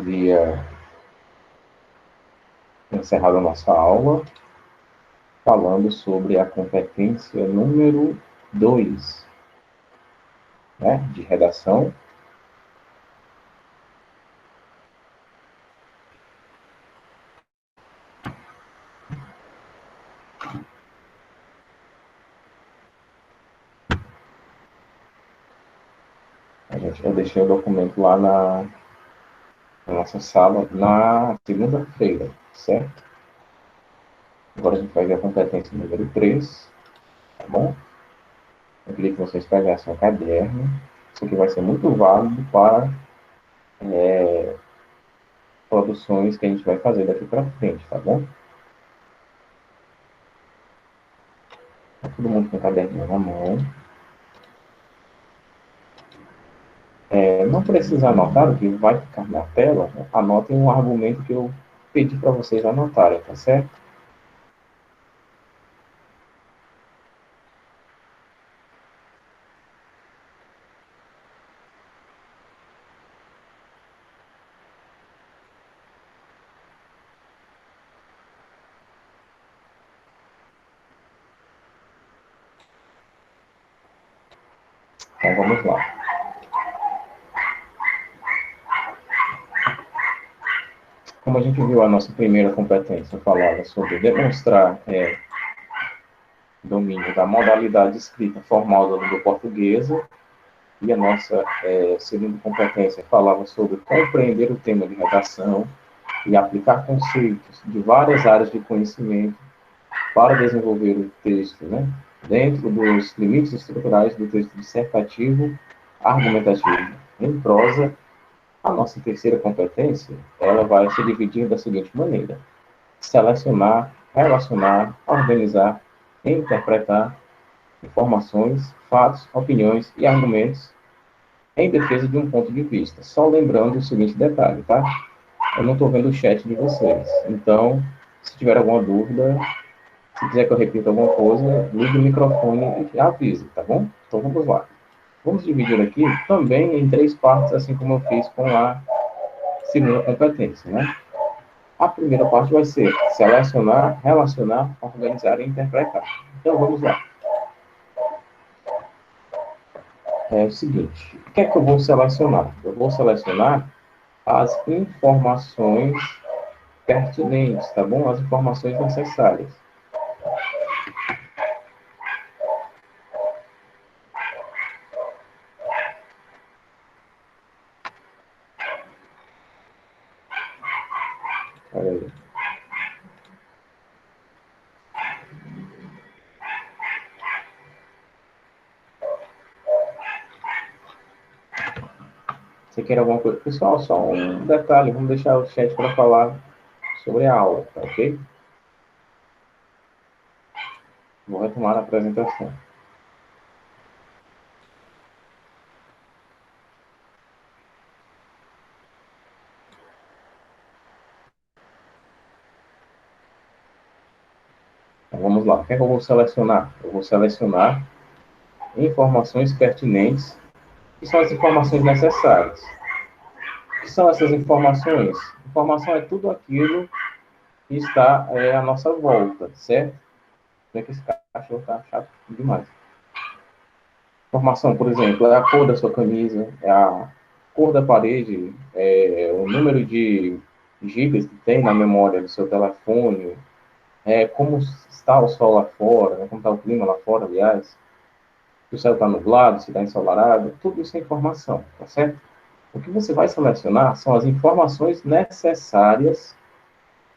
havia encerrado a nossa aula falando sobre a competência número 2, né, de redação. Eu deixei o documento lá na nossa sala na segunda-feira, certo? Agora a gente vai ver a competência número 3, tá bom? Eu queria que vocês pegassem um caderno. Isso aqui vai ser muito válido para produções que a gente vai fazer daqui para frente, tá bom? Tá todo mundo com o caderninho na mão. Não precisa anotar o que vai ficar na tela. Anotem um argumento que eu pedi para vocês anotarem, tá certo? Então vamos lá. Como a gente viu, a nossa primeira competência falava sobre demonstrar domínio da modalidade escrita formal da língua portuguesa, e a nossa segunda competência falava sobre compreender o tema de redação e aplicar conceitos de várias áreas de conhecimento para desenvolver o texto, né, dentro dos limites estruturais do texto dissertativo, argumentativo em prosa. A nossa terceira competência, ela vai se dividir da seguinte maneira: selecionar, relacionar, organizar e interpretar informações, fatos, opiniões e argumentos em defesa de um ponto de vista. Só lembrando o seguinte detalhe, tá? Eu não estou vendo o chat de vocês. Então, se tiver alguma dúvida, se quiser que eu repita alguma coisa, ligue o microfone e avise, tá bom? Então, vamos lá. Vamos dividir aqui também em 3 partes, assim como eu fiz com a segunda competência, né? A primeira parte vai ser selecionar, relacionar, organizar e interpretar. Então, vamos lá. É o seguinte, o que é que eu vou selecionar? Eu vou selecionar as informações pertinentes, tá bom? As informações necessárias. Olha aí. Você quer alguma coisa? Pessoal, só um detalhe, vamos deixar o chat para falar sobre a aula, tá ok? Vou retomar a apresentação. Então, vamos lá. O que é que eu vou selecionar? Eu vou selecionar informações pertinentes, que são as informações necessárias. O que são essas informações? Informação é tudo aquilo que está à nossa volta, certo? Como é que esse cachorro está chato demais? Informação, por exemplo, é a cor da sua camisa, é a cor da parede, é o número de gigas que tem na memória do seu telefone, como está o sol lá fora, né, como está o clima lá fora, aliás, se o céu está nublado, se está ensolarado, tudo isso é informação, tá certo? O que você vai selecionar são as informações necessárias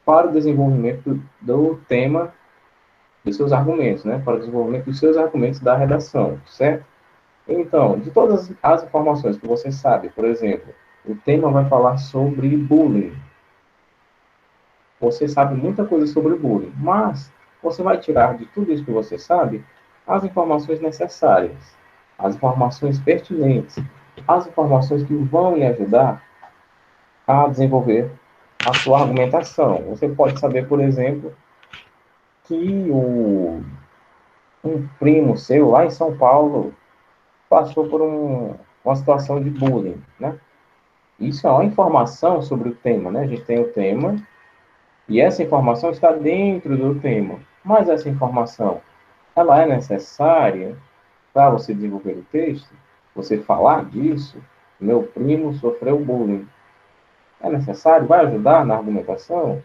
para o desenvolvimento do tema dos seus argumentos, né? Para o desenvolvimento dos seus argumentos da redação, certo? Então, de todas as informações que você sabe, por exemplo, o tema vai falar sobre bullying. Você sabe muita coisa sobre bullying, mas você vai tirar de tudo isso que você sabe as informações necessárias, as informações pertinentes, as informações que vão lhe ajudar a desenvolver a sua argumentação. Você pode saber, por exemplo, que um primo seu lá em São Paulo passou por uma situação de bullying, né? Isso é uma informação sobre o tema, né? A gente tem o tema e essa informação está dentro do tema. Mas essa informação, ela é necessária para você desenvolver o texto? Você falar disso? Meu primo sofreu bullying. É necessário? Vai ajudar na argumentação?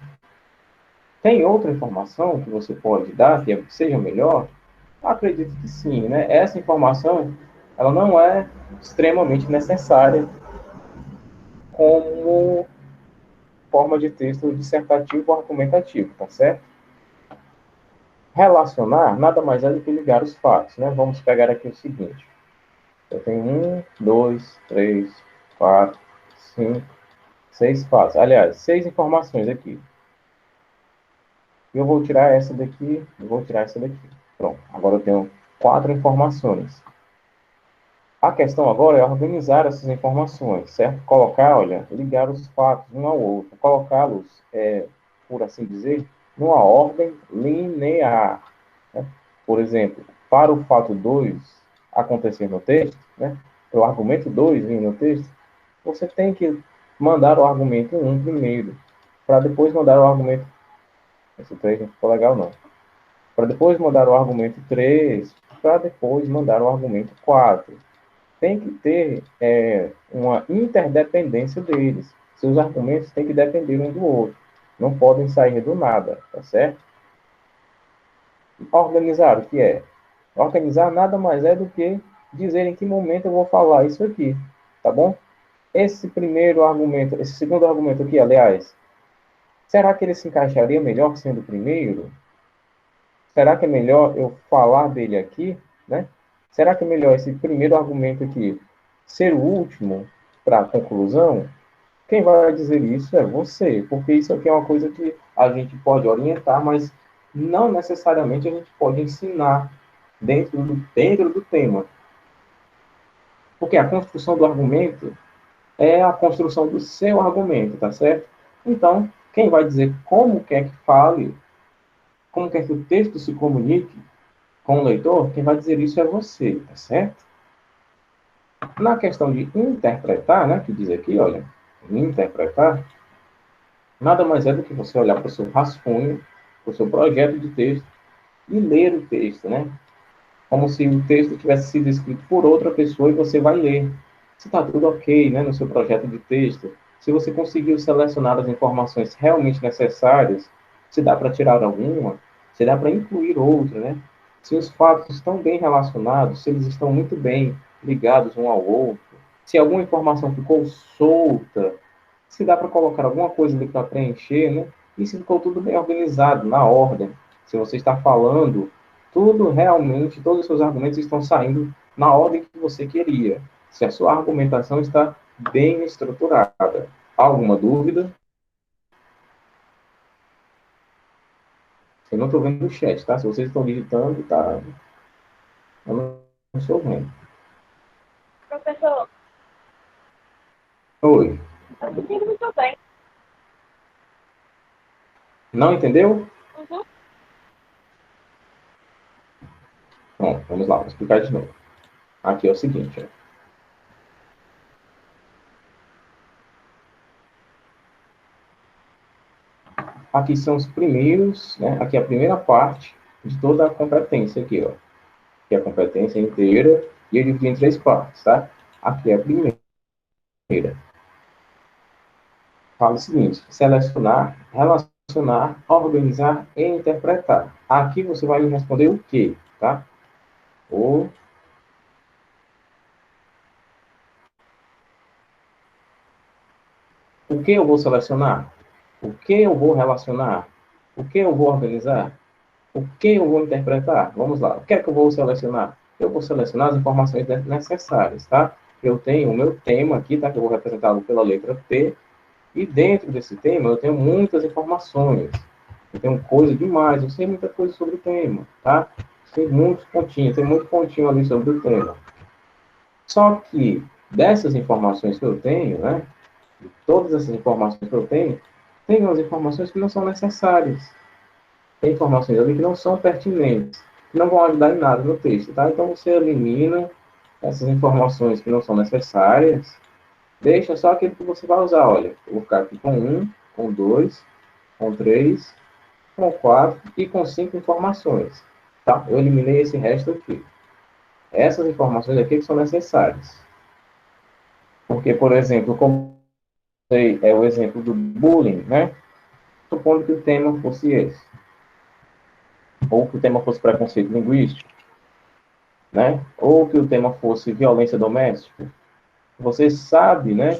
Tem outra informação que você pode dar que seja melhor? Acredito que sim, né? Essa informação, ela não é extremamente necessária como forma de texto dissertativo ou argumentativo, tá certo? Relacionar nada mais é do que ligar os fatos, né? Vamos pegar aqui o seguinte. Eu tenho 4, 5, 6 fatos. Aliás, 6 informações aqui. Eu vou tirar essa daqui, eu vou tirar essa daqui. Pronto, agora eu tenho 4 informações. A questão agora é organizar essas informações, certo? Colocar, olha, ligar os fatos um ao outro, colocá-los, por assim dizer, numa ordem linear. Né? Por exemplo, para o fato 2 acontecer no texto, né? Para o argumento 2 vir no texto, você tem que mandar o argumento 1 primeiro, para depois mandar o argumento. Esse 3 não ficou legal, não. Para depois mandar o argumento 3, para depois mandar o argumento 4. Tem que ter uma interdependência deles. Seus argumentos têm que depender um do outro. Não podem sair do nada, tá certo? Organizar, o que é? Organizar nada mais é do que dizer em que momento eu vou falar isso aqui, tá bom? Esse primeiro argumento, esse segundo argumento aqui, aliás, será que ele se encaixaria melhor sendo o primeiro? Será que é melhor eu falar dele aqui, né? Será que é melhor esse primeiro argumento aqui ser o último para a conclusão? Quem vai dizer isso é você, porque isso aqui é uma coisa que a gente pode orientar, mas não necessariamente a gente pode ensinar dentro do tema. Porque a construção do argumento é a construção do seu argumento, tá certo? Então, quem vai dizer como quer que fale, como quer que o texto se comunique com o leitor, quem vai dizer isso é você, tá certo? Na questão de interpretar, né, que diz aqui, olha, interpretar, nada mais é do que você olhar para o seu rascunho, para o seu projeto de texto e ler o texto, né? Como se o texto tivesse sido escrito por outra pessoa e você vai ler. Se está tudo ok, né, no seu projeto de texto, se você conseguiu selecionar as informações realmente necessárias, se dá para tirar alguma, se dá para incluir outra, né? Se os fatos estão bem relacionados, se eles estão muito bem ligados um ao outro, se alguma informação ficou solta, se dá para colocar alguma coisa ali para preencher, né? E se ficou tudo bem organizado, na ordem. Se você está falando, tudo realmente, todos os seus argumentos estão saindo na ordem que você queria. Se a sua argumentação está bem estruturada. Alguma dúvida? Eu não estou vendo o chat, tá? Se vocês estão digitando, tá. Eu não estou vendo. Professor, Oi. eu me sinto muito bem. Não entendeu? Uhum. Bom, vamos lá, vou explicar de novo. Aqui é o seguinte, ó. Aqui são os primeiros, né? Aqui é a primeira parte de toda a competência aqui, ó. Que é a competência inteira, e eu dividi em 3 partes, tá? Aqui é a primeira. Fala o seguinte: selecionar, relacionar, organizar e interpretar. Aqui você vai me responder o quê, tá? O que eu vou selecionar? O que eu vou relacionar? O que eu vou organizar? O que eu vou interpretar? Vamos lá. O que é que eu vou selecionar? Eu vou selecionar as informações necessárias, tá? Eu tenho o meu tema aqui, tá? Que eu vou representá-lo pela letra T. E dentro desse tema eu tenho muitas informações. Eu tenho coisa demais, eu sei muita coisa sobre o tema, tá? Tem muito pontinho ali sobre o tema. Só que dessas informações que eu tenho, né? De todas essas informações que eu tenho, tem umas informações que não são necessárias. Tem informações ali que não são pertinentes, que não vão ajudar em nada no texto, tá? Então você elimina essas informações que não são necessárias Deixa só aquele que você vai usar, olha. Eu vou ficar aqui com 1, com 2, com 3, com 4 e com 5 informações. Tá? Eu eliminei esse resto aqui. Essas informações aqui que são necessárias. Porque, por exemplo, como é o exemplo do bullying, né? Supondo que o tema fosse esse. Ou que o tema fosse preconceito linguístico, né? Ou que o tema fosse violência doméstica. Você sabe, né,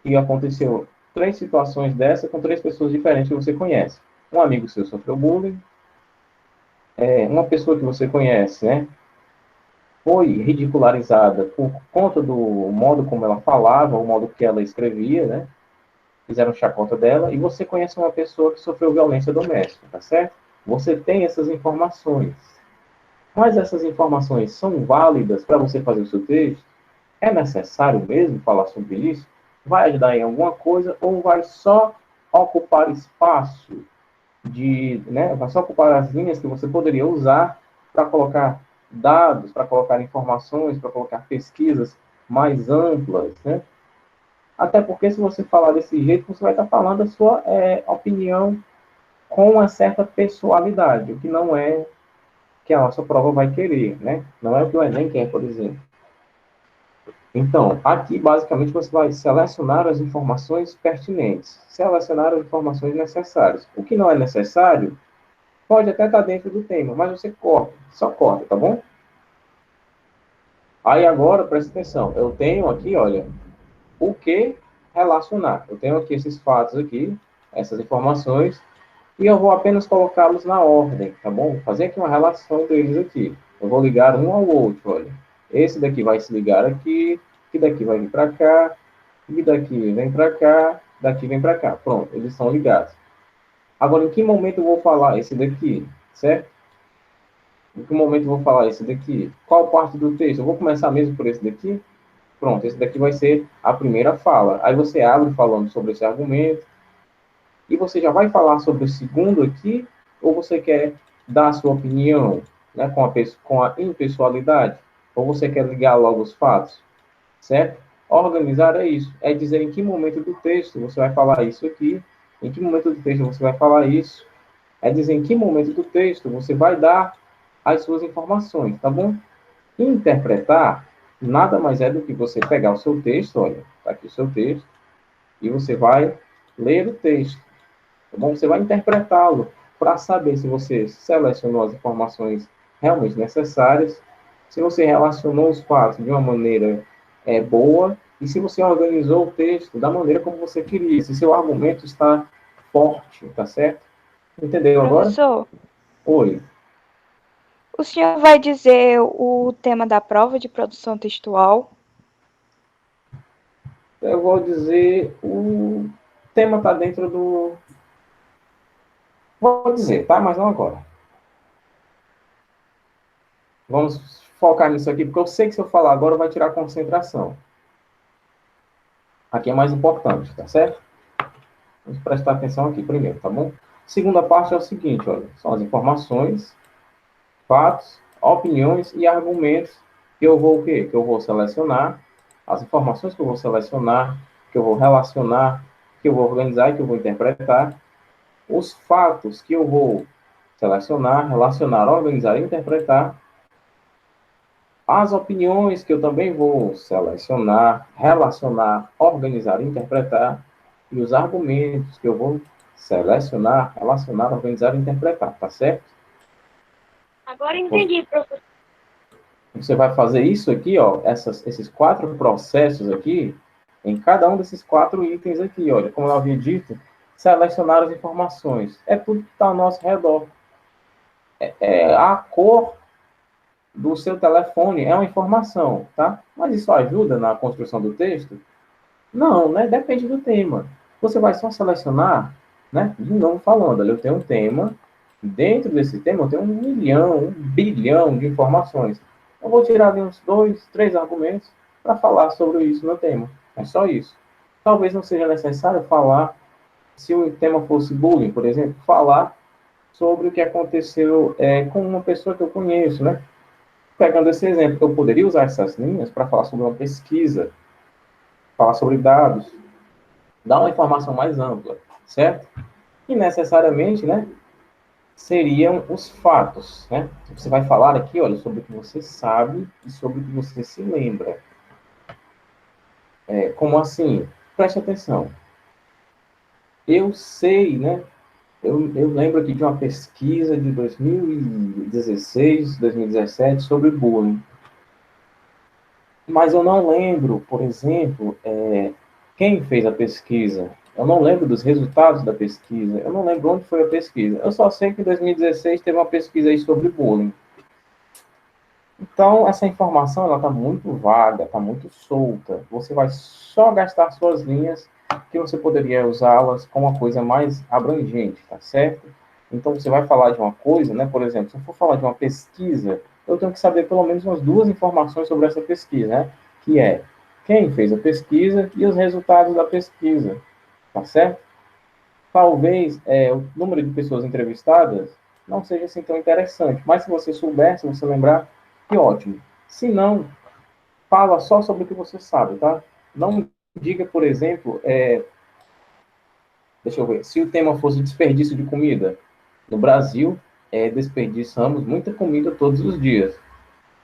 que aconteceu 3 situações dessa com 3 pessoas diferentes que você conhece. Um amigo seu sofreu bullying, uma pessoa que você conhece, né, foi ridicularizada por conta do modo como ela falava, o modo que ela escrevia, né? Fizeram chacota dela, e você conhece uma pessoa que sofreu violência doméstica, tá certo? Você tem essas informações. Mas essas informações são válidas para você fazer o seu texto? É necessário mesmo falar sobre isso? Vai ajudar em alguma coisa ou vai só ocupar espaço né, vai só ocupar as linhas que você poderia usar para colocar dados, para colocar informações, para colocar pesquisas mais amplas, né? Até porque se você falar desse jeito, você vai estar falando a sua opinião com uma certa pessoalidade, o que não é que a nossa prova vai querer, né? Não é o que o Enem quer, por exemplo. Então, aqui, basicamente, você vai selecionar as informações pertinentes, selecionar as informações necessárias. O que não é necessário, pode até estar dentro do tema, mas você corta, só corta, tá bom? Aí agora, presta atenção, eu tenho aqui, olha, o que relacionar. Eu tenho aqui esses fatos aqui, essas informações, e eu vou apenas colocá-los na ordem, tá bom? Vou fazer aqui uma relação deles aqui. Eu vou ligar um ao outro, olha. Esse daqui vai se ligar aqui, que daqui vai vir para cá, e daqui vem para cá, daqui vem para cá. Pronto, eles são ligados. Agora, em que momento eu vou falar esse daqui, certo? Em que momento eu vou falar esse daqui? Qual parte do texto? Eu vou começar mesmo por esse daqui? Pronto, esse daqui vai ser a primeira fala. Aí você abre falando sobre esse argumento, e você já vai falar sobre o segundo aqui, ou você quer dar a sua opinião, né, com a impessoalidade? Ou você quer ligar logo os fatos? Certo? Organizar é isso. É dizer em que momento do texto você vai falar isso aqui, em que momento do texto você vai falar isso. É dizer em que momento do texto você vai dar as suas informações, tá bom? Interpretar nada mais é do que você pegar o seu texto, olha, tá aqui o seu texto, e você vai ler o texto, tá bom? Você vai interpretá-lo para saber se você selecionou as informações realmente necessárias, se você relacionou os fatos de uma maneira boa e se você organizou o texto da maneira como você queria, se seu argumento está forte, tá certo? Entendeu agora? Professor, Oi. o senhor vai dizer o tema da prova de produção textual? Eu vou dizer, o tema está dentro do... Vou dizer, tá? Mas não agora. Vamos focar nisso aqui, porque eu sei que se eu falar agora vai tirar concentração. Aqui é mais importante, tá certo? Vamos prestar atenção aqui primeiro, tá bom? Segunda parte é o seguinte, olha, são as informações, fatos, opiniões e argumentos que eu vou o quê? Que eu vou selecionar, as informações que eu vou selecionar, que eu vou relacionar, que eu vou organizar e que eu vou interpretar, os fatos que eu vou selecionar, relacionar, organizar e interpretar, as opiniões que eu também vou selecionar, relacionar, organizar e interpretar, e os argumentos que eu vou selecionar, relacionar, organizar e interpretar, tá certo? Agora entendi, professor. Você vai fazer isso aqui, ó, esses 4 processos aqui, em cada um desses 4 itens aqui, olha, como eu havia dito, selecionar as informações. É tudo que está ao nosso redor. A cor do seu telefone é uma informação, tá? Mas isso ajuda na construção do texto? Não, né? Depende do tema. Você vai só selecionar, né? De novo falando, olha, eu tenho um tema, dentro desse tema eu tenho 1.000.000, 1.000.000.000 de informações. Eu vou tirar ali uns 2, 3 argumentos para falar sobre isso no tema. É só isso. Talvez não seja necessário falar, se o tema fosse bullying, por exemplo, falar sobre o que aconteceu com uma pessoa que eu conheço, né? Pegando esse exemplo, eu poderia usar essas linhas para falar sobre uma pesquisa, falar sobre dados, dá uma informação mais ampla, certo? E necessariamente, né, seriam os fatos, né? Você vai falar aqui, olha, sobre o que você sabe e sobre o que você se lembra. Como assim? Preste atenção. Eu sei, né? Eu lembro aqui de uma pesquisa de 2016, 2017 sobre bullying. Mas eu não lembro, por exemplo, quem fez a pesquisa. Eu não lembro dos resultados da pesquisa. Eu não lembro onde foi a pesquisa. Eu só sei que em 2016 teve uma pesquisa aí sobre bullying. Então, essa informação ela está muito vaga, está muito solta. Você vai só gastar suas linhas que você poderia usá-las com uma coisa mais abrangente, tá certo? Então, você vai falar de uma coisa, né? Por exemplo, se eu for falar de uma pesquisa, eu tenho que saber pelo menos umas duas informações sobre essa pesquisa, né? Que é quem fez a pesquisa e os resultados da pesquisa, tá certo? Talvez o número de pessoas entrevistadas não seja assim tão interessante, mas se você souber, se você lembrar, que ótimo. Se não, fala só sobre o que você sabe, tá? Não diga, por exemplo, deixa eu ver, se o tema fosse desperdício de comida. No Brasil, desperdiçamos muita comida todos os dias.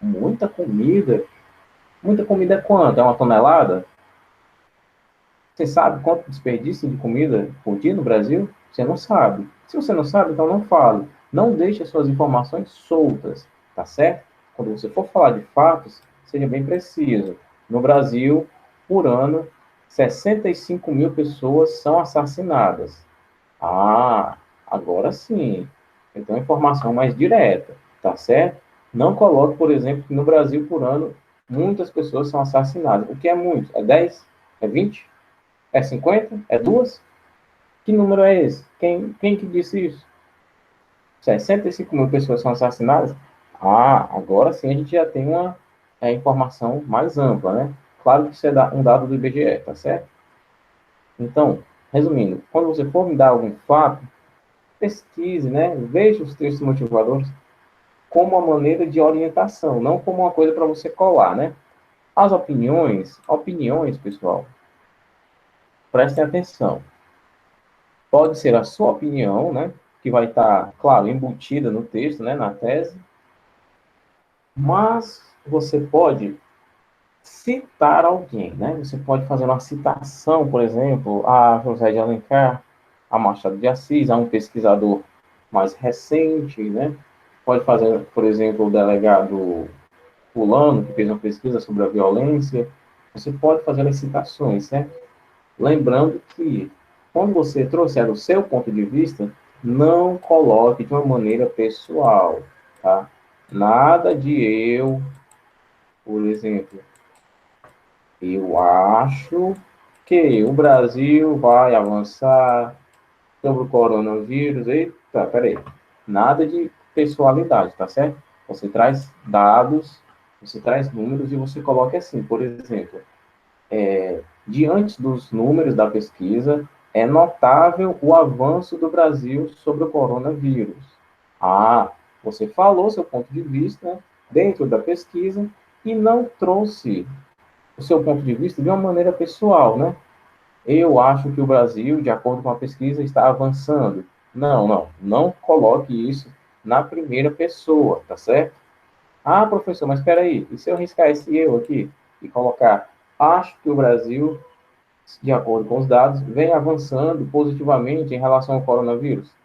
Muita comida? Muita comida é quanto? É uma tonelada? Você sabe quanto desperdício de comida por dia no Brasil? Você não sabe. Se você não sabe, então não fale. Não deixe as suas informações soltas, tá certo? Quando você for falar de fatos, seja bem preciso. No Brasil, por ano, 65 mil pessoas são assassinadas. Ah, agora sim. Então, informação mais direta, tá certo? Não coloque, por exemplo, que no Brasil, por ano, muitas pessoas são assassinadas. O que é muito? É 10? É 20? É 50? É duas? Que número é esse? Quem que disse isso? 65 mil pessoas são assassinadas? Ah, agora sim a gente já tem uma informação mais ampla, né? Claro que isso é um dado do IBGE, tá certo? Então, resumindo, quando você for me dar algum fato, pesquise, né? Veja os textos motivadores como uma maneira de orientação, não como uma coisa para você colar, né? As opiniões, pessoal, prestem atenção. Pode ser a sua opinião, né? Que vai estar, claro, embutida no texto, né? Na tese. Mas você pode citar alguém, né? Você pode fazer uma citação, por exemplo, a José de Alencar, a Machado de Assis, a um pesquisador mais recente, né? Pode fazer, por exemplo, o delegado fulano, que fez uma pesquisa sobre a violência. Você pode fazer as citações, certo? Lembrando que, quando você trouxer o seu ponto de vista, não coloque de uma maneira pessoal, tá? Nada de eu, por exemplo, eu acho que o Brasil vai avançar sobre o coronavírus. Eita, peraí. Nada de pessoalidade, tá certo? Você traz dados, você traz números e você coloca assim, por exemplo, diante dos números da pesquisa, é notável o avanço do Brasil sobre o coronavírus. Ah, você falou seu ponto de vista dentro da pesquisa e não trouxe o seu ponto de vista de uma maneira pessoal, né? Eu acho que o Brasil, de acordo com a pesquisa, está avançando. Não coloque isso na primeira pessoa, tá certo? Ah, professor, mas espera aí, e se eu riscar esse eu aqui e colocar, acho que o Brasil, de acordo com os dados, vem avançando positivamente em relação ao coronavírus?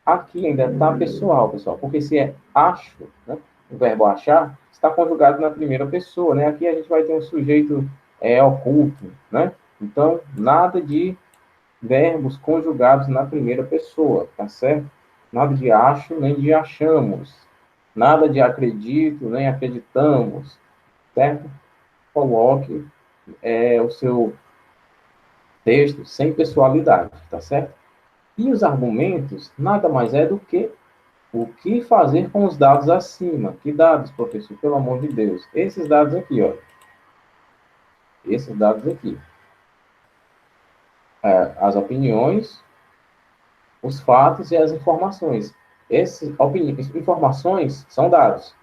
Aqui ainda está pessoal, pessoal, porque se é acho, né, o verbo achar, está conjugado na primeira pessoa, né? Aqui a gente vai ter um sujeito oculto, né? Então, nada de verbos conjugados na primeira pessoa, tá certo? Nada de acho, nem de achamos. Nada de acredito, nem acreditamos, certo? Coloque o seu texto sem pessoalidade, tá certo? E os argumentos nada mais é do que o que fazer com os dados acima. Que dados, professor? Pelo amor de Deus. Esses dados aqui, ó. Esses dados aqui. As opiniões, os fatos e as informações. Informações são dados.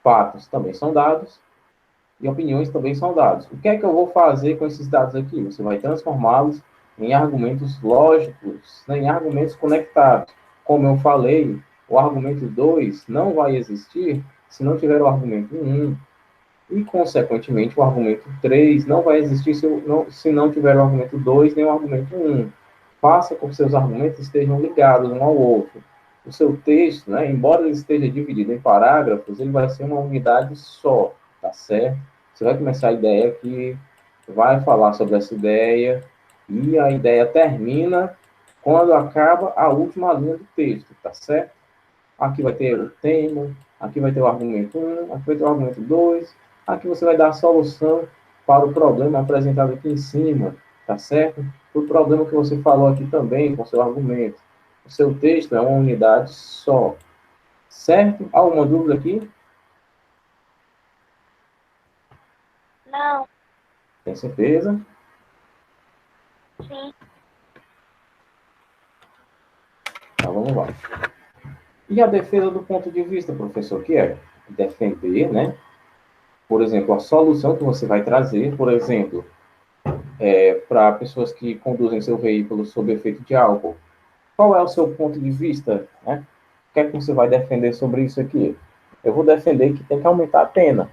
Fatos também são dados. e opiniões também são dados. O que é que eu vou fazer com esses dados aqui? Você vai transformá-los em argumentos lógicos, né, em argumentos conectados. Como eu falei, o argumento 2 não vai existir se não tiver o argumento 1, e, consequentemente, o argumento 3 não vai existir se não tiver o argumento 2 nem o argumento 1. Faça com que seus argumentos estejam ligados um ao outro. O seu texto, né, embora ele esteja dividido em parágrafos, ele vai ser uma unidade só, tá certo? Você vai começar a ideia aqui, vai falar sobre essa ideia, e a ideia termina quando acaba a última linha do texto, tá certo? Aqui vai ter o tema, aqui vai ter o argumento 1, aqui vai ter o argumento 2, aqui você vai dar a solução para o problema apresentado aqui em cima, tá certo? O problema que você falou aqui também com o seu argumento. O seu texto é uma unidade só, certo? Alguma dúvida aqui? Não. Tem certeza? Sim. Então vamos lá. E a defesa do ponto de vista, professor, que é defender, né? Por exemplo, a solução que você vai trazer, por exemplo, para pessoas que conduzem seu veículo sob efeito de álcool. Qual é o seu ponto de vista, né? O que é que você vai defender sobre isso aqui? Eu vou defender que tem que aumentar a pena.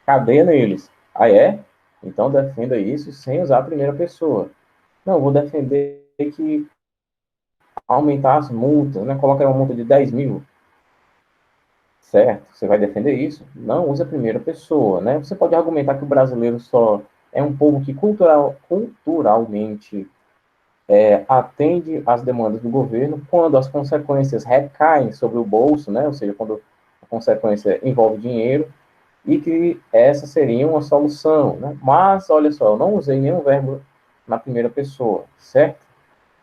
Cadeia neles. Ah, é? Então defenda isso sem usar a primeira pessoa. Não, eu vou defender que aumentar as multas, né? Colocar uma multa de 10 mil. Certo? Você vai defender isso? Não use a primeira pessoa, né? Você pode argumentar que o brasileiro só é um povo que culturalmente atende às demandas do governo quando as consequências recaem sobre o bolso, né? Ou seja, quando a consequência envolve dinheiro, e que essa seria uma solução, né? Mas, olha só, eu não usei nenhum verbo na primeira pessoa, certo?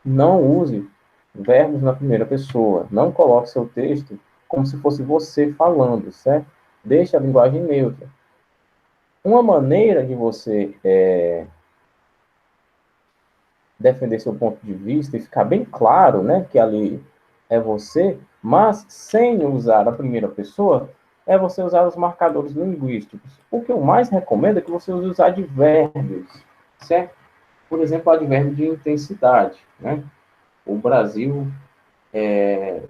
Não use verbos na primeira pessoa. Não coloque seu texto como se fosse você falando, certo? Deixe a linguagem neutra. Uma maneira de você defender seu ponto de vista e ficar bem claro, né, que ali é você, mas sem usar a primeira pessoa, é você usar os marcadores linguísticos. O que eu mais recomendo é que você use os advérbios, certo? Por exemplo, o advérbio de intensidade, né? O Brasil é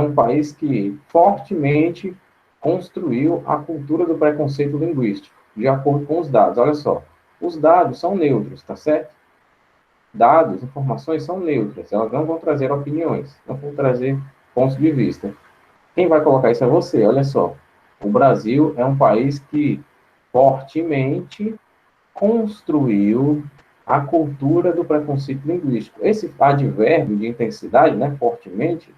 um país que fortemente construiu a cultura do preconceito linguístico, de acordo com os dados. Olha só, os dados são neutros, tá certo? Dados, informações são neutras, elas não vão trazer opiniões, não vão trazer pontos de vista. Quem vai colocar isso é você, olha só. O Brasil é um país que fortemente construiu a cultura do preconceito linguístico. Esse advérbio de intensidade, né, fortemente,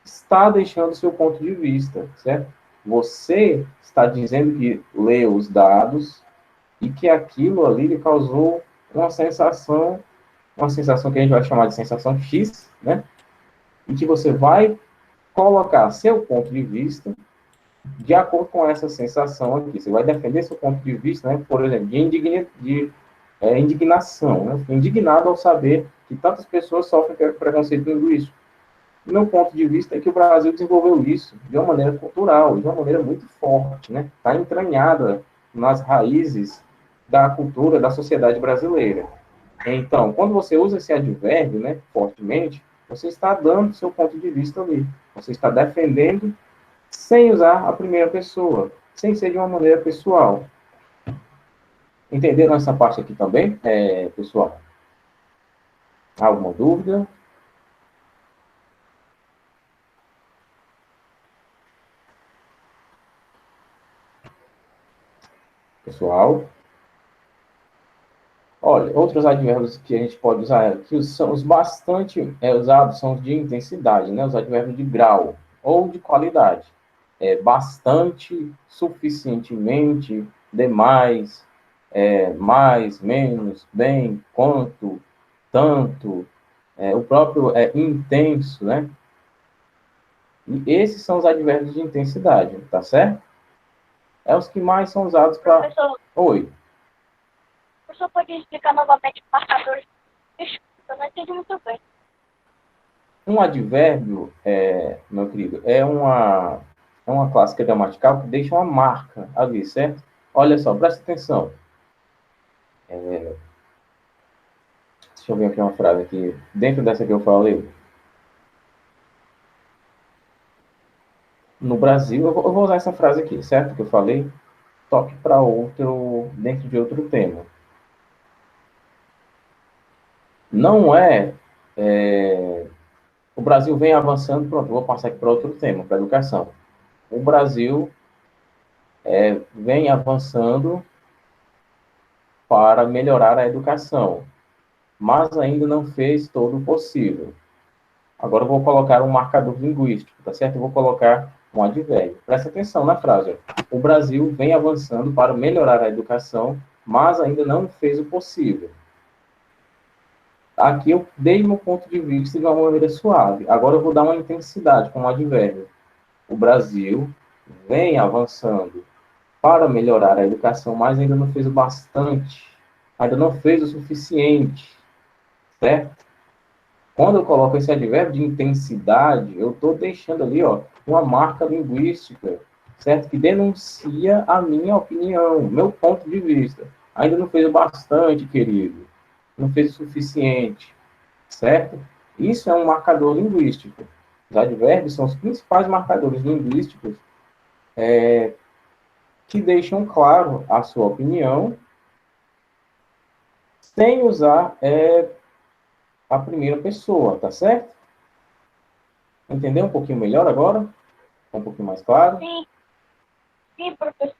está deixando seu ponto de vista, certo? Você está dizendo que leu os dados e que aquilo ali lhe causou uma sensação que a gente vai chamar de sensação X, né? E que você vai colocar seu ponto de vista de acordo com essa sensação aqui. Você vai defender seu ponto de vista, né? Por exemplo, de indignação, né? Fico indignado ao saber que tantas pessoas sofrem preconceito linguístico. Meu ponto de vista é que o Brasil desenvolveu isso de uma maneira cultural, de uma maneira muito forte, né? Está entranhada nas raízes da cultura da sociedade brasileira. Então, quando você usa esse advérbio, né, fortemente, você está dando seu ponto de vista ali. Você está defendendo sem usar a primeira pessoa, sem ser de uma maneira pessoal. Entenderam essa parte aqui também, pessoal? Alguma dúvida? Pessoal? Olha, outros advérbios que a gente pode usar, que são os bastante usados, são os de intensidade, né? Os advérbios de grau ou de qualidade. Bastante, suficientemente, demais, mais, menos, bem, quanto, tanto, o próprio intenso, né? E esses são os advérbios de intensidade, tá certo? É os que mais são usados para... Professor, Oi. o professor pode explicar novamente os marcadores? Desculpa, eu não entendi muito bem. Um advérbio, meu querido, é uma É uma classe gramatical que deixa uma marca ali, certo? Olha só, presta atenção. Deixa eu ver aqui uma frase aqui. Dentro dessa que eu falei. No Brasil, eu vou usar essa frase aqui, certo? Que eu falei. Toque para outro, dentro de outro tema. Não o Brasil vem avançando, pronto, vou passar aqui para outro tema, para a educação. O Brasil vem avançando para melhorar a educação, mas ainda não fez todo o possível. Agora eu vou colocar um marcador linguístico, tá certo? Eu vou colocar um advérbio. Presta atenção na frase. O Brasil vem avançando para melhorar a educação, mas ainda não fez o possível. Aqui eu dei meu ponto de vista de uma maneira suave. Agora eu vou dar uma intensidade com um advérbio. O Brasil vem avançando para melhorar a educação, mas ainda não fez o bastante. Ainda não fez o suficiente. Certo? Quando eu coloco esse advérbio de intensidade, eu estou deixando ali, ó, uma marca linguística, certo? Que denuncia a minha opinião, meu ponto de vista. Ainda não fez o bastante, querido. Não fez o suficiente, certo? Isso é um marcador linguístico. Os advérbios são os principais marcadores linguísticos que deixam claro a sua opinião sem usar a primeira pessoa, tá certo? Entendeu um pouquinho melhor agora? Um pouquinho mais claro? Sim. Sim, professor.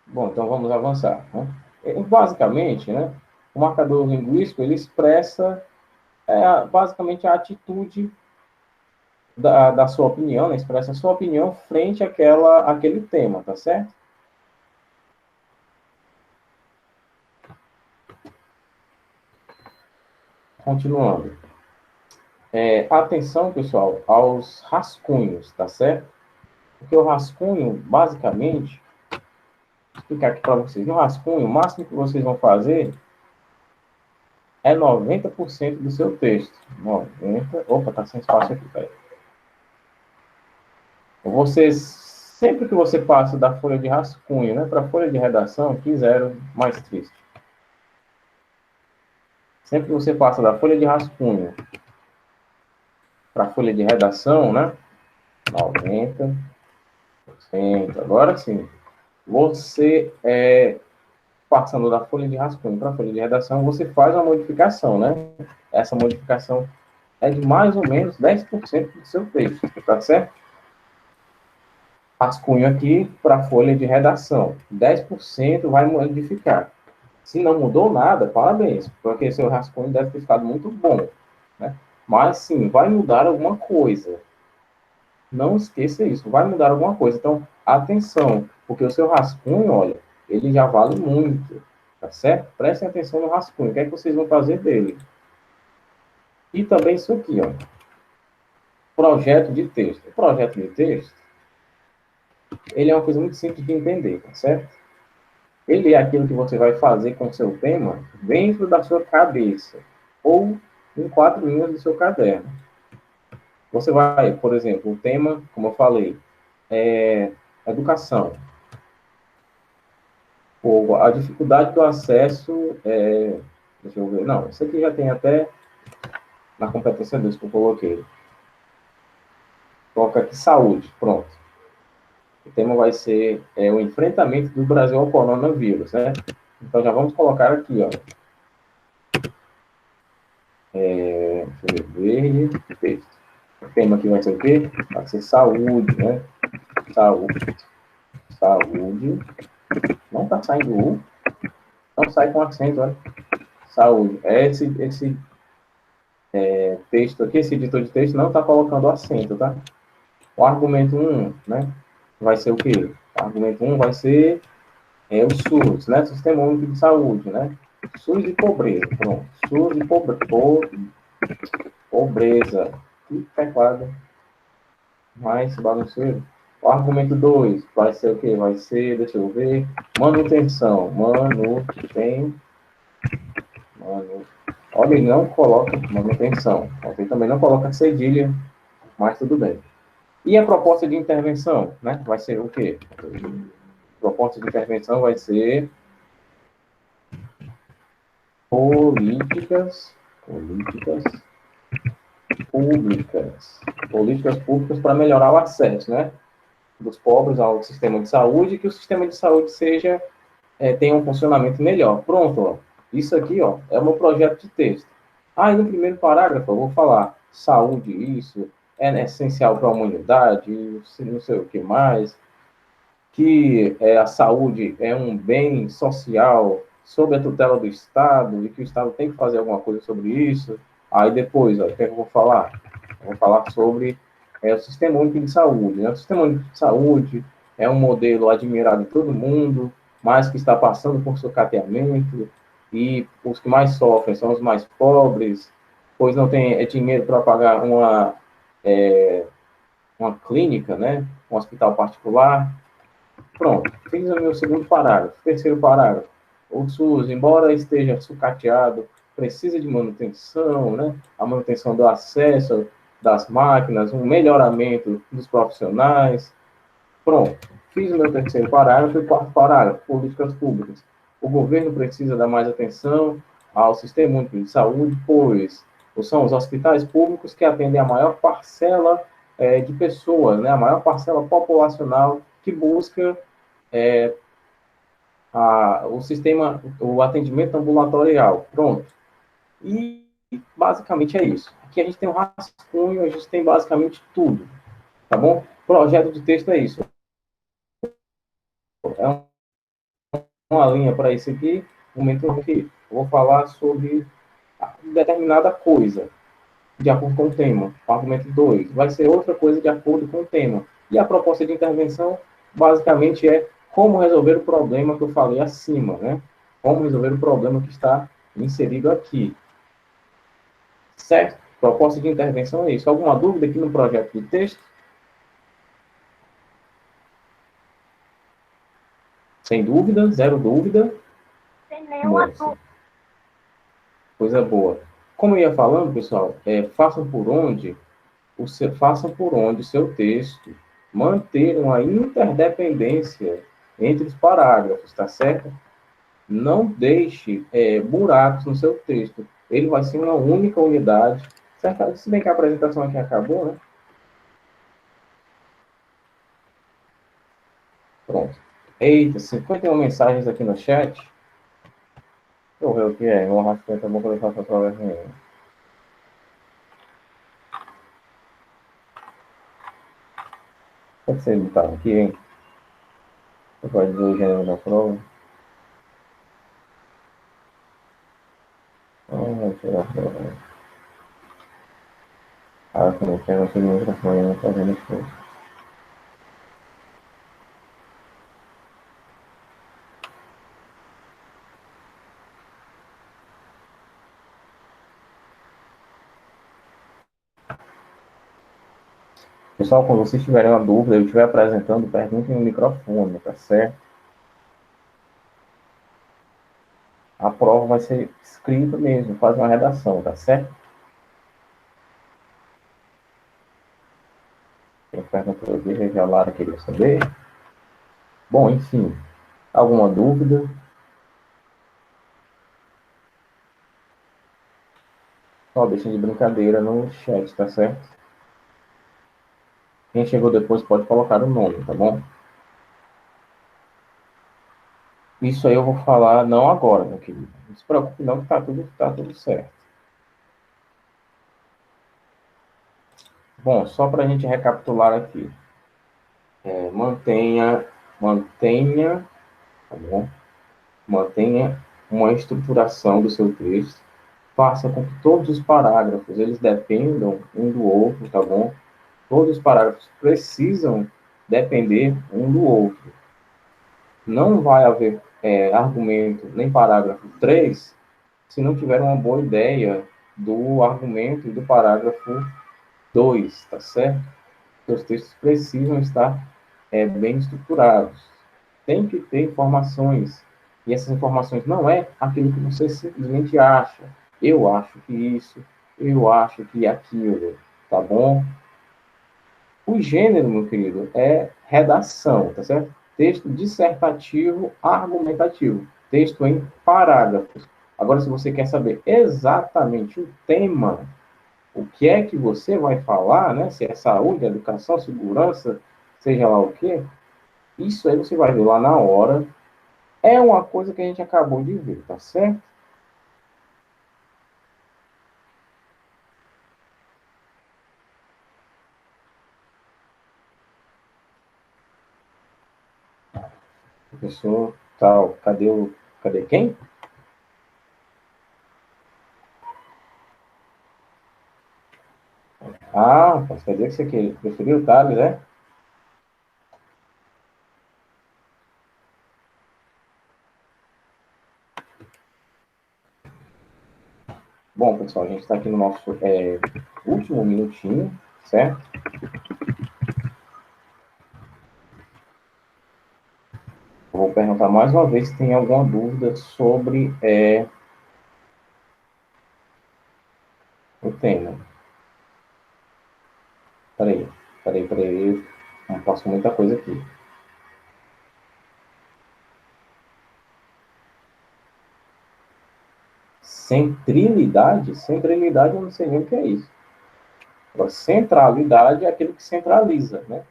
Bom, então vamos avançar. Né? Basicamente, né, o marcador linguístico ele expressa basicamente a atitude da sua opinião, né, expressa a sua opinião frente àquele tema, tá certo? Continuando. Atenção, pessoal, aos rascunhos, tá certo? Porque o rascunho, basicamente, vou explicar aqui para vocês. No rascunho, o máximo que vocês vão fazer é 90% do seu texto. 90%. Opa, tá sem espaço aqui, peraí. Sempre que você passa da folha de rascunho, né, para a folha de redação, que zero mais triste. Sempre que você passa da folha de rascunho para a folha de redação, né, 90%. Agora sim, você passando da folha de rascunho para a folha de redação, você faz uma modificação, né? Essa modificação é de mais ou menos 10% do seu texto, tá certo? Rascunho aqui para a folha de redação. 10% vai modificar. Se não mudou nada, parabéns, porque seu rascunho deve ter ficado muito bom, né? Mas sim, vai mudar alguma coisa. Não esqueça isso, vai mudar alguma coisa. Então, atenção, porque o seu rascunho, olha, ele já vale muito, tá certo? Prestem atenção no rascunho, o que é que vocês vão fazer dele? E também isso aqui, ó. Projeto de texto. O projeto de texto, ele é uma coisa muito simples de entender, tá certo? Ele é aquilo que você vai fazer com o seu tema dentro da sua cabeça, ou em 4 linhas do seu caderno. Você vai, por exemplo, o tema, como eu falei, é educação. Ou a dificuldade do acesso, deixa eu ver, não, isso aqui já tem até na competência 2 que eu coloquei. Coloca aqui saúde, pronto. O tema vai ser o enfrentamento do Brasil ao coronavírus, né? Então já vamos colocar aqui, ó. Deixa eu ver, verde, texto. O tema aqui vai ser o quê? Vai ser saúde, né? Saúde. Não tá saindo U. Não sai com acento, olha. Saúde. Esse texto aqui, esse editor de texto não está colocando acento, tá? O argumento 1, né? Vai ser o quê? O argumento 1 vai ser o SUS, né? Sistema Único de Saúde, né? SUS e pobreza, pronto. SUS e pobreza. Que teclado mais bagunceiro. O argumento 2 vai ser o quê? Vai ser, deixa eu ver, manutenção. Olha, ele não coloca manutenção. Ele também não coloca cedilha mas tudo bem. E a proposta de intervenção, né? Vai ser o quê? A proposta de intervenção vai ser políticas públicas para melhorar o acesso, né, dos pobres ao sistema de saúde, e que o sistema de saúde tenha um funcionamento melhor. Pronto, ó. Isso aqui, ó, é o meu projeto de texto. Aí no primeiro parágrafo eu vou falar saúde, isso é essencial para a humanidade, não sei o que mais, que a saúde é um bem social sob a tutela do Estado e que o Estado tem que fazer alguma coisa sobre isso. Aí depois, ó, o que é que eu vou falar? Eu vou falar sobre o Sistema Único de Saúde. Né? O Sistema Único de Saúde é um modelo admirado de todo mundo, mas que está passando por sucateamento, e os que mais sofrem são os mais pobres, pois não tem dinheiro para pagar uma clínica, né? Um hospital particular. Pronto, fiz o meu segundo parágrafo. Terceiro parágrafo. O SUS, embora esteja sucateado, precisa de manutenção, né? A manutenção do acesso das máquinas, um melhoramento dos profissionais. Pronto, fiz o meu terceiro parágrafo e quarto parágrafo, políticas públicas. O governo precisa dar mais atenção ao Sistema Único de Saúde, pois são os hospitais públicos que atendem a maior parcela de pessoas, né? A maior parcela populacional que busca o atendimento ambulatorial. Pronto. E basicamente é isso. Aqui a gente tem um rascunho, a gente tem basicamente tudo. Tá bom? Projeto de texto é isso. É uma linha para isso aqui. Um momento que eu vou falar sobre determinada coisa, de acordo com o tema. O argumento 2 vai ser outra coisa de acordo com o tema. E a proposta de intervenção, basicamente, é como resolver o problema que eu falei acima, né? Como resolver o problema que está inserido aqui. Certo? Proposta de intervenção é isso. Alguma dúvida aqui no projeto de texto? Sem dúvida? Zero dúvida? Sem nenhuma dúvida. Coisa boa. Como eu ia falando, pessoal, façam por onde o seu texto manter uma interdependência entre os parágrafos, tá certo? Não deixe buracos no seu texto. Ele vai ser uma única unidade. Certo? Se bem que a apresentação aqui acabou, né? Pronto. Eita, 51 mensagens aqui no chat. Deixa eu ver o que é. Vou arrastar, tá bom que eu faço a prova nenhuma. Pode ser editado aqui, hein? Você pode dizer o gênero da prova. Vou tirar a prova. Ah, que não quero seguir o microfone, não tá vendo isso. Pessoal, quando vocês tiverem uma dúvida, eu estiver apresentando, perguntem no microfone, tá certo? A prova vai ser escrita mesmo, faz uma redação, tá certo? Tem pergunta aqui, a Lara queria saber. Bom, enfim, alguma dúvida? Só deixa de brincadeira no chat, tá certo? Quem chegou depois pode colocar o nome, tá bom? Isso aí eu vou falar não agora, meu querido. Não se preocupe não, que tá tudo certo. Bom, só para a gente recapitular aqui. Mantenha, tá bom? Mantenha uma estruturação do seu texto. Faça com que todos os parágrafos, eles dependam um do outro, tá bom? Todos os parágrafos precisam depender um do outro. Não vai haver argumento nem parágrafo 3 se não tiver uma boa ideia do argumento e do parágrafo 2, tá certo? Os textos precisam estar bem estruturados. Tem que ter informações. E essas informações não é aquilo que você simplesmente acha. Eu acho que isso, eu acho que aquilo, tá bom? O gênero, meu querido, é redação, tá certo? Texto dissertativo argumentativo. Texto em parágrafos. Agora, se você quer saber exatamente o tema, o que é que você vai falar, né? Se é saúde, educação, segurança, seja lá o quê, isso aí você vai ver lá na hora. É uma coisa que a gente acabou de ver, tá certo? Professor, tal, cadê quem? Ah, quer dizer que você preferiu o Thales, né? Bom, pessoal, a gente está aqui no nosso último minutinho, certo? Eu vou perguntar mais uma vez se tem alguma dúvida sobre o tema. Peraí. Não posso muita coisa aqui. Centrilidade? Centrilidade eu não sei nem o que é isso. Agora, centralidade é aquilo que centraliza, né?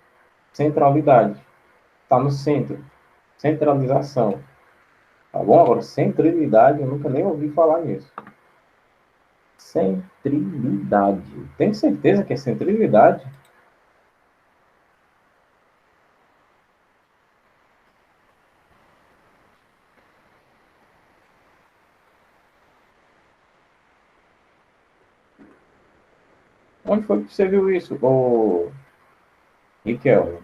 Centralidade. Está no centro. Centralização. Tá bom? Agora, centrilidade, eu nunca nem ouvi falar nisso. Centrilidade. Tem certeza que é centrilidade? Onde foi que você viu isso, ô Riquelme?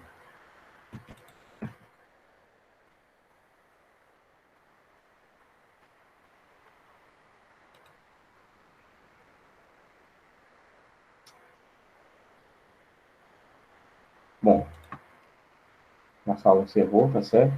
Bom, a sala encerrou, tá certo?